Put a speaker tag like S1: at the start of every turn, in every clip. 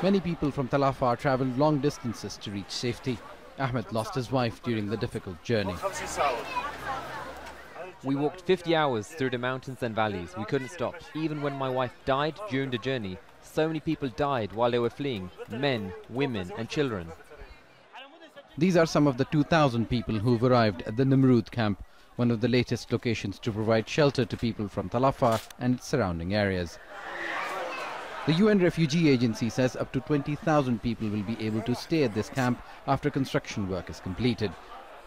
S1: Many people from Tal Afar travelled long distances to reach safety. Ahmed lost his wife during the difficult journey.
S2: We walked 50 hours through the mountains and valleys. We couldn't stop. Even when my wife died during the journey, so many people died while they were fleeing. Men, women and children.
S1: These are some of the 2,000 people who've arrived at the Nimrud camp, one of the latest locations to provide shelter to people from Tal Afar and its surrounding areas. The UN Refugee Agency says up to 20,000 people will be able to stay at this camp after construction work is completed.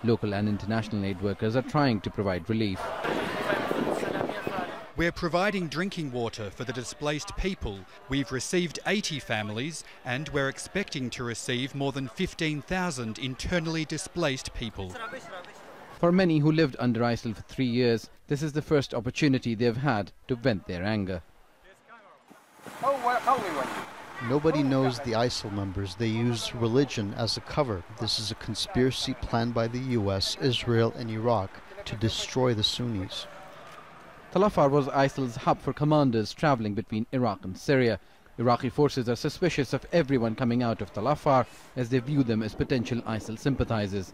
S1: Local and international aid workers are trying to provide relief.
S3: We're providing drinking water for the displaced people. We've received 80 families and we're expecting to receive more than 15,000 internally displaced people.
S1: For many who lived under ISIL for 3 years, this is the first opportunity they've had to vent their anger.
S4: Nobody knows the ISIL members. They use religion as a cover. This is a conspiracy planned by the US, Israel and Iraq to destroy the Sunnis.
S1: Tal Afar was ISIL's hub for commanders travelling between Iraq and Syria. Iraqi forces are suspicious of everyone coming out of Tal Afar as they view them as potential ISIL sympathizers.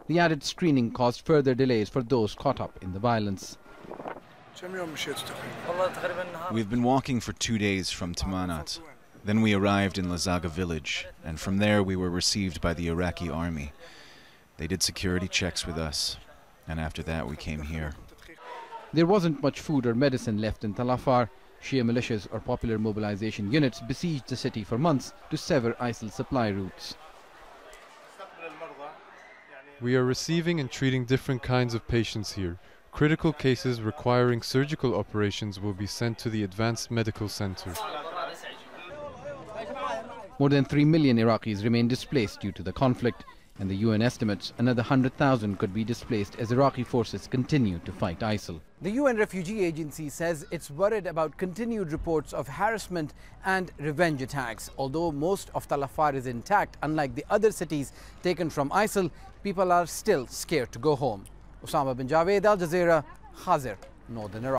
S1: The added screening caused further delays for those caught up in the violence.
S5: We've been walking for 2 days from Tamanat. Then we arrived in Lazaga village, and from there we were received by the Iraqi army. They did security checks with us, and after that we came here.
S1: There wasn't much food or medicine left in Tal Afar. Shia militias or popular mobilization units besieged the city for months to sever ISIL supply routes.
S6: We are receiving and treating different kinds of patients here. Critical cases requiring surgical operations will be sent to the Advanced Medical Center.
S1: More than 3 million Iraqis remain displaced due to the conflict, and the UN estimates another 100,000 could be displaced as Iraqi forces continue to fight ISIL. The UN Refugee Agency says it's worried about continued reports of harassment and revenge attacks. Although most of Tal Afar is intact, unlike the other cities taken from ISIL, people are still scared to go home. Osama bin Javaid, Al Jazeera, KHAZIR, Northern Iraq.